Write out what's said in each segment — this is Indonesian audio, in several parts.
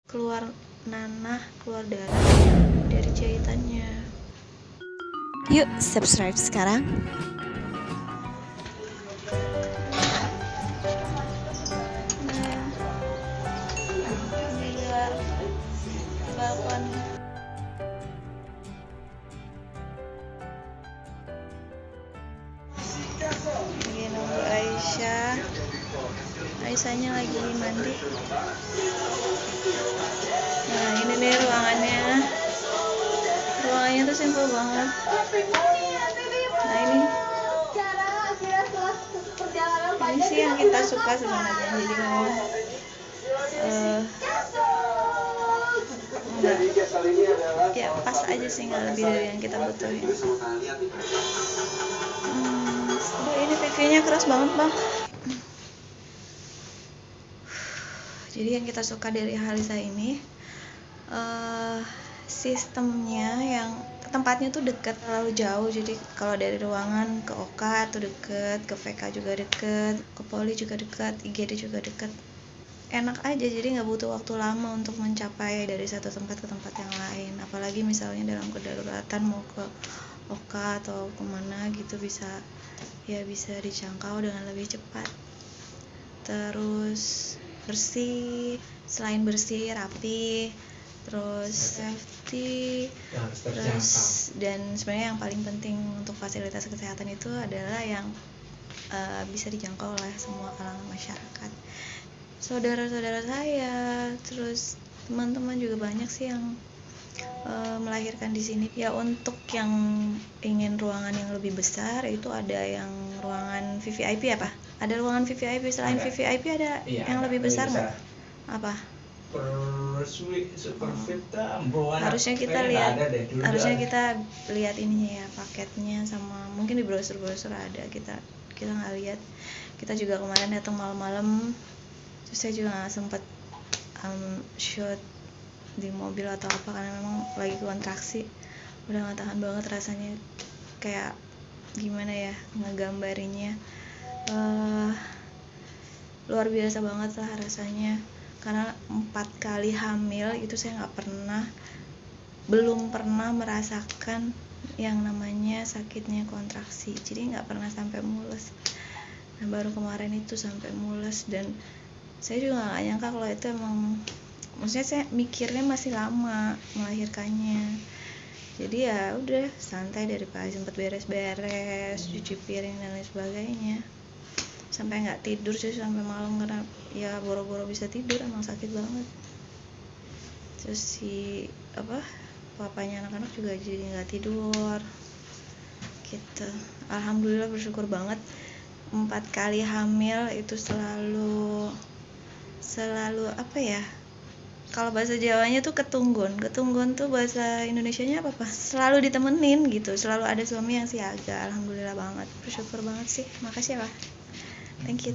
keluar nanah, keluar darah dari jahitannya. Yuk subscribe sekarang. Di luar balkon. Lagi nunggu Aisyahnya lagi mandi. Nah ini nih ruangannya tuh simpel banget. Nah ini sih yang kita suka sebenarnya, jadi memang ya pas aja sih, nggak lebih dari yang kita butuhin. Ini PV-nya keras banget bang. Jadi yang kita suka dari Halisa ini sistemnya, yang tempatnya tuh dekat, terlalu jauh. Jadi kalau dari ruangan ke Oka tuh deket, ke VK juga deket, ke Poli juga dekat, IGD juga deket. Enak aja, jadi nggak butuh waktu lama untuk mencapai dari satu tempat ke tempat yang lain. Apalagi misalnya dalam kedaruratan mau ke Oka atau kemana gitu, bisa dijangkau dengan lebih cepat. Terus bersih, selain bersih, rapi, terus safety, terus dan sebenarnya yang paling penting untuk fasilitas kesehatan itu adalah yang bisa dijangkau oleh semua kalangan masyarakat. Saudara-saudara saya, terus teman-teman juga banyak sih yang melahirkan di sini. Ya untuk yang ingin ruangan yang lebih besar itu ada yang ruangan VVIP apa? Ada ruangan VVIP, selain ada. VVIP ada yang lebih besar nggak? Apa? Harusnya kita lihat ininya ya, paketnya, sama mungkin di brosur-brosur ada, kita nggak lihat. Kita juga kemarin datang malam-malam, terus saya juga nggak sempet shoot di mobil atau apa karena memang lagi kontraksi, udah nggak tahan banget rasanya, kayak gimana ya ngegambarinya, luar biasa banget lah rasanya. Karena 4 kali hamil itu saya belum pernah merasakan yang namanya sakitnya kontraksi, jadi nggak pernah sampai mules. Nah baru kemarin itu sampai mules, dan saya juga nggak nyangka kalau itu emang, maksudnya saya mikirnya masih lama melahirkannya. Jadi ya udah santai, dari pagi sempat beres-beres, cuci piring dan lain sebagainya, sampai nggak tidur sih sampai malam karena ya boro-boro bisa tidur, emang sakit banget. Terus papanya anak-anak juga jadi nggak tidur gitu. Alhamdulillah, bersyukur banget. 4 kali hamil itu selalu apa ya, kalau bahasa Jawanya tuh ketunggun tuh bahasa Indonesianya apa selalu ditemenin gitu, selalu ada suami yang siaga. Alhamdulillah banget, bersyukur banget sih. Makasih ya Pak, thank you.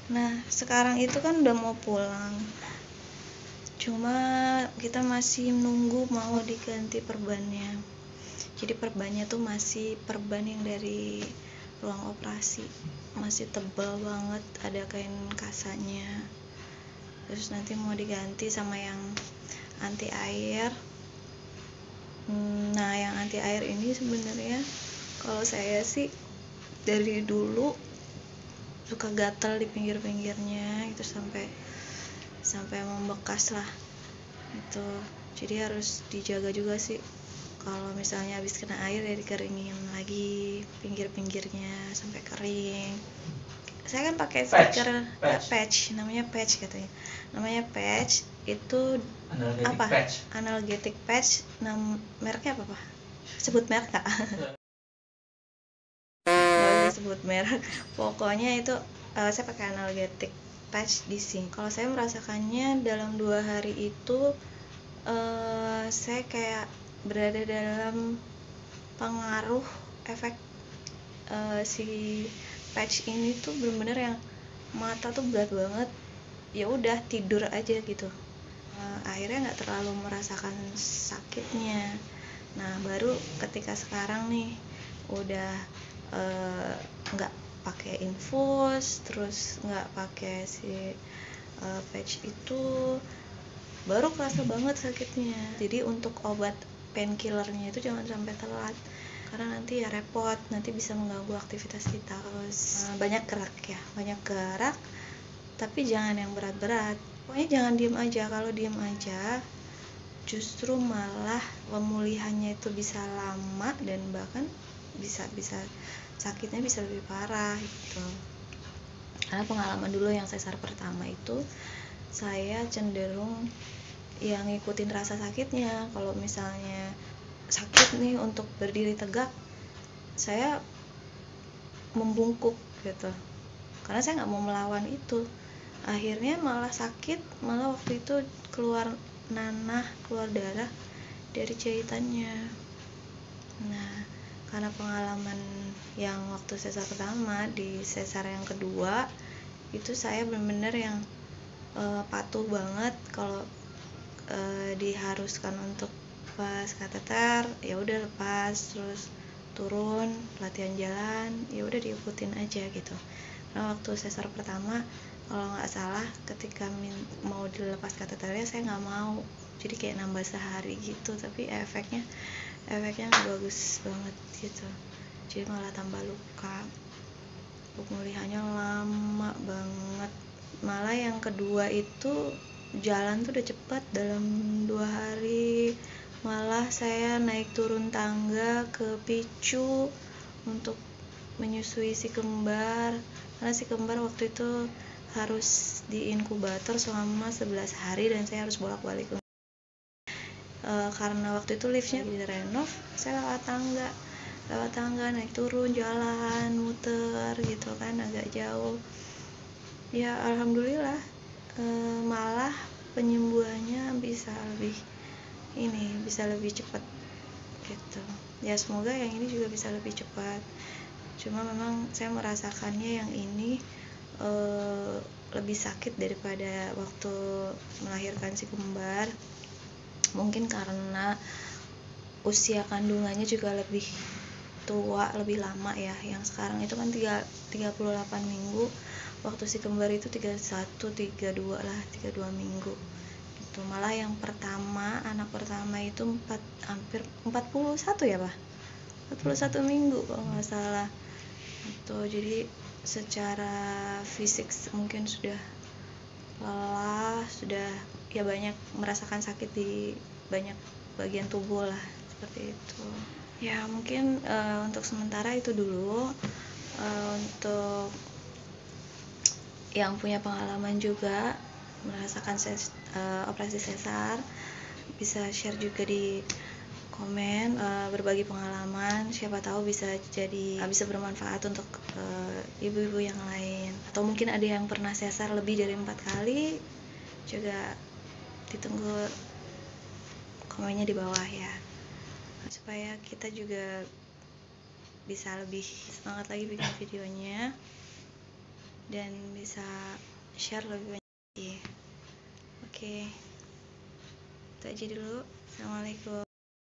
Nah sekarang itu kan udah mau pulang, cuma kita masih nunggu mau diganti perbannya. Jadi perbannya tuh masih perban yang dari ruang operasi, masih tebal banget, ada kain kasanya. Terus nanti mau diganti sama yang anti air. Nah yang anti air ini sebenarnya kalau saya sih dari dulu suka gatal di pinggir-pinggirnya itu, sampai membekas lah itu. Jadi harus dijaga juga sih, kalau misalnya habis kena air ya dikeringin lagi pinggir-pinggirnya sampai kering. Saya kan pakai stiker patch, namanya patch katanya. Namanya patch itu analgetic patch. Mereknya apa Pak? Sebut merek nggak? Nggak usah sebut merek. Pokoknya itu saya pakai analgetic patch di sini. Kalau saya merasakannya dalam 2 hari itu saya kayak berada dalam pengaruh efek si patch ini tuh bener-bener yang mata tuh berat banget, ya udah tidur aja gitu. Akhirnya nggak terlalu merasakan sakitnya. Nah baru ketika sekarang nih udah nggak pakai infus, terus nggak pakai si patch itu baru kerasa banget sakitnya. Jadi untuk obat painkillernya itu jangan sampai telat, karena nanti ya repot, nanti bisa mengganggu aktivitas kita. Terus banyak gerak, tapi jangan yang berat-berat. Pokoknya jangan diem aja. Kalau diem aja justru malah pemulihannya itu bisa lama dan bahkan bisa sakitnya bisa lebih parah gitu. Karena pengalaman dulu yang sesar pertama itu saya cenderung yang ngikutin rasa sakitnya. Kalau misalnya sakit nih untuk berdiri tegak, saya membungkuk gitu, karena saya nggak mau melawan itu. Akhirnya malah sakit, malah waktu itu keluar nanah, keluar darah dari jahitannya. Nah, karena pengalaman yang waktu sesar pertama, di sesar yang kedua itu saya benar-benar yang patuh banget. Kalau diharuskan untuk lepas kateter, ya udah lepas, terus turun latihan jalan, ya udah diikutin aja gitu. Karena waktu sesar pertama kalau nggak salah ketika mau dilepas kateternya saya nggak mau, jadi kayak nambah sehari gitu, tapi efeknya nggak bagus banget gitu, jadi malah tambah luka, pemulihannya lama banget. Malah yang kedua itu jalan tuh udah cepat, dalam 2 hari. Malah saya naik turun tangga ke picu untuk menyusui si kembar, karena si kembar waktu itu harus di inkubator selama 11 hari dan saya harus bolak-balik. Karena waktu itu liftnya direnov, saya lewat tangga naik turun, jalan muter gitu kan, agak jauh. Ya alhamdulillah, malah penyembuhannya bisa lebih cepat gitu. Ya semoga yang ini juga bisa lebih cepat. Cuma memang saya merasakannya yang ini lebih sakit daripada waktu melahirkan si kembar. Mungkin karena usia kandungannya juga lebih tua, lebih lama ya. Yang sekarang itu kan 38 minggu, waktu si kembar itu 32 minggu gitu. Malah yang pertama, anak pertama itu hampir 41 ya Pak, 41 minggu kalau nggak salah itu. Jadi secara fisik mungkin sudah lelah, sudah ya banyak merasakan sakit di banyak bagian tubuh lah, seperti itu ya. Mungkin untuk sementara itu dulu. Untuk yang punya pengalaman juga merasakan operasi sesar, bisa share juga di komen, berbagi pengalaman, siapa tahu bisa bermanfaat untuk ibu-ibu yang lain. Atau mungkin ada yang pernah sesar lebih dari 4 kali, juga ditunggu komennya di bawah ya, supaya kita juga bisa lebih semangat lagi bikin videonya dan bisa share lebih banyak lagi. Oke, itu aja dulu. Assalamualaikum.